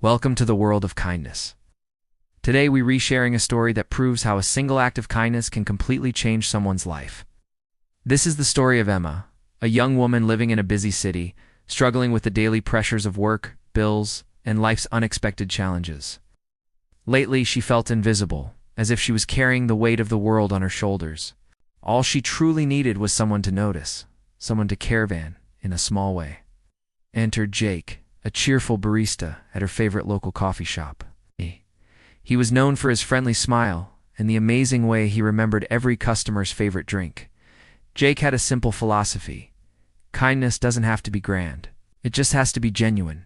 Welcome to the world of kindness. Today we resharing a story that proves how a single act of kindness can completely change someone's life. This is the story of Emma, a young woman living in a busy city, struggling with the daily pressures of work, bills, and life's unexpected challenges. Lately she felt invisible, as if she was carrying the weight of the world on her shoulders. All she truly needed was someone to notice, someone to caravan in a small way. Enter Jake, a cheerful barista at her favorite local coffee shop. He was known for his friendly smile and the amazing way he remembered every customer's favorite drink. Jake had a simple philosophy. Kindness doesn't have to be grand. It just has to be genuine.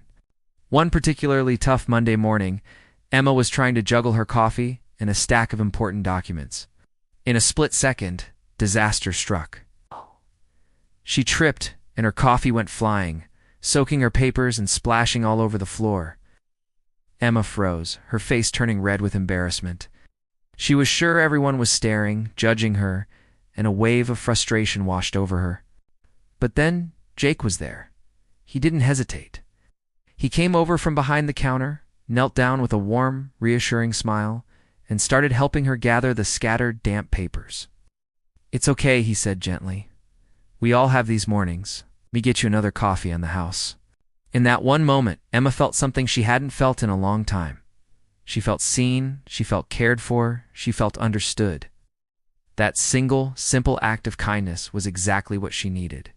One particularly tough Monday morning, Emma was trying to juggle her coffee and a stack of important documents. In a split second, disaster struck. She tripped and her coffee went flying, soaking her papers and splashing all over the floor. Emma froze, her face turning red with embarrassment. She was sure everyone was staring, judging her, and a wave of frustration washed over her. But then Jake was there. He didn't hesitate. He came over from behind the counter, knelt down with a warm, reassuring smile, and started helping her gather the scattered, damp papers. "It's okay," he said gently. "We all have these mornings. Let me get you another coffee in the house." In that one moment, Emma felt something she hadn't felt in a long time. She felt seen, she felt cared for, she felt understood. That single, simple act of kindness was exactly what she needed.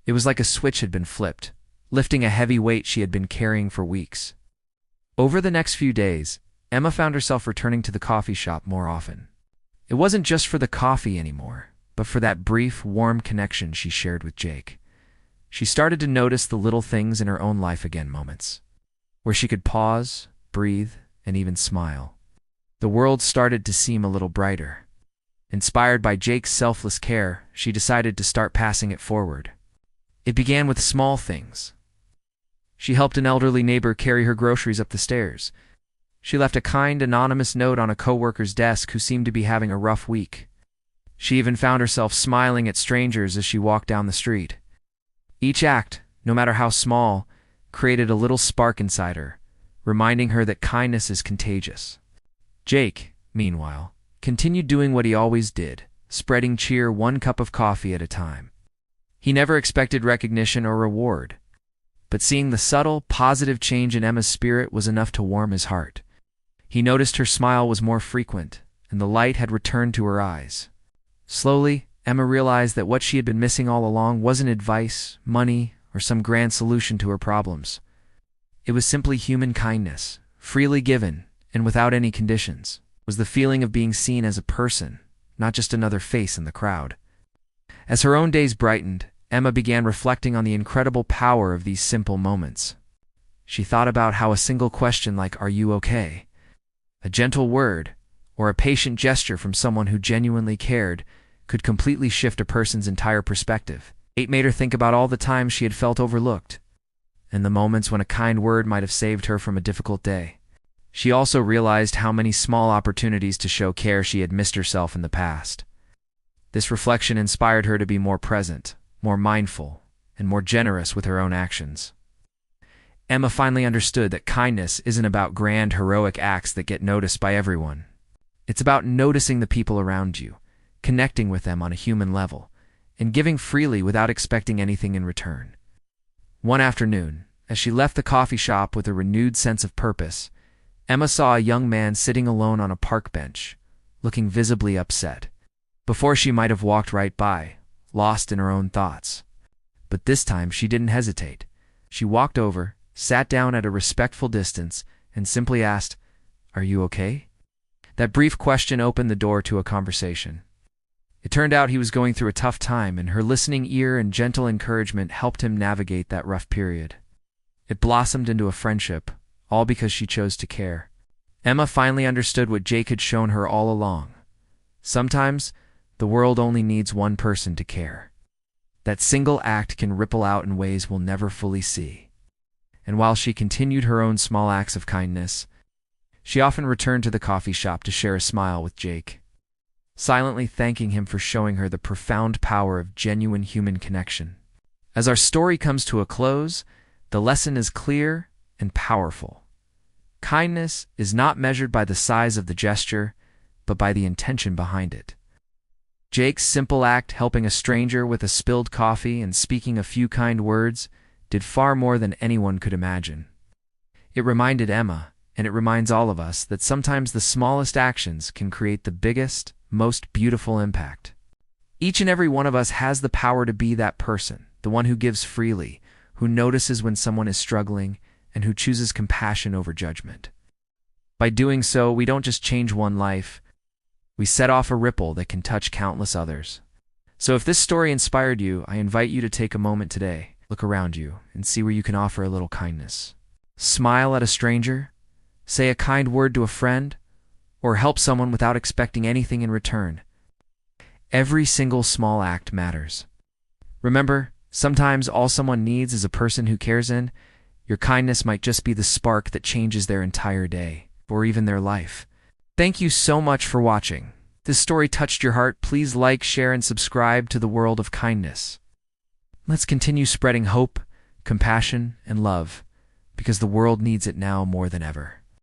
It was like a switch had been flipped, lifting a heavy weight she had been carrying for weeks. Over the next few days, Emma found herself returning to the coffee shop more often. It wasn't just for the coffee anymore, but for that brief, warm connection she shared with Jake. She started to notice the little things in her own life again, moments where she could pause, breathe, and even smile. The world started to seem a little brighter. Inspired by Jake's selfless care, she decided to start passing it forward. It began with small things. She helped an elderly neighbor carry her groceries up the stairs. She left a kind, anonymous note on a coworker's desk who seemed to be having a rough week. She even found herself smiling at strangers as she walked down the street. Each act, no matter how small, created a little spark inside her, reminding her that kindness is contagious. Jake, meanwhile, continued doing what he always did, spreading cheer one cup of coffee at a time. He never expected recognition or reward, but seeing the subtle, positive change in Emma's spirit was enough to warm his heart. He noticed her smile was more frequent, and the light had returned to her eyes. Slowly, Emma realized that what she had been missing all along wasn't advice, money, or some grand solution to her problems. It was simply human kindness, freely given, and without any conditions. It was the feeling of being seen as a person, not just another face in the crowd. As her own days brightened, Emma began reflecting on the incredible power of these simple moments. She thought about how a single question like, "Are you okay?" a gentle word, or a patient gesture from someone who genuinely cared could completely shift a person's entire perspective. It made her think about all the times she had felt overlooked, and the moments when a kind word might have saved her from a difficult day. She also realized how many small opportunities to show care she had missed herself in the past. This reflection inspired her to be more present, more mindful, and more generous with her own actions. Emma finally understood that kindness isn't about grand, heroic acts that get noticed by everyone. It's about noticing the people around you, connecting with them on a human level, and giving freely without expecting anything in return. One afternoon, as she left the coffee shop with a renewed sense of purpose, Emma saw a young man sitting alone on a park bench, looking visibly upset. Before she might have walked right by, lost in her own thoughts. But this time she didn't hesitate. She walked over, sat down at a respectful distance, and simply asked, "Are you okay?" That brief question opened the door to a conversation. It turned out he was going through a tough time, and her listening ear and gentle encouragement helped him navigate that rough period. It blossomed into a friendship, all because she chose to care. Emma finally understood what Jake had shown her all along. Sometimes, the world only needs one person to care. That single act can ripple out in ways we'll never fully see. And while she continued her own small acts of kindness, she often returned to the coffee shop to share a smile with Jake, silently thanking him for showing her the profound power of genuine human connection. As our story comes to a close, the lesson is clear and powerful. Kindness is not measured by the size of the gesture, but by the intention behind it. Jake's simple act, helping a stranger with a spilled coffee and speaking a few kind words, did far more than anyone could imagine. It reminded Emma, and it reminds all of us, that sometimes the smallest actions can create the biggest, most beautiful impact. Each and every one of us has the power to be that person, the one who gives freely, who notices when someone is struggling, and who chooses compassion over judgment. By doing so, we don't just change one life, we set off a ripple that can touch countless others. So if this story inspired you, I invite you to take a moment today, look around you, and see where you can offer a little kindness. Smile at a stranger, say a kind word to a friend, or help someone without expecting anything in return. Every single small act matters. Remember, sometimes all someone needs is a person who cares. In your kindness might just be the spark that changes their entire day, or even their life. Thank you so much for watching. If this story touched your heart, please like, share, and subscribe to the world of kindness. Let's continue spreading hope, compassion, and love, because the world needs it now more than ever.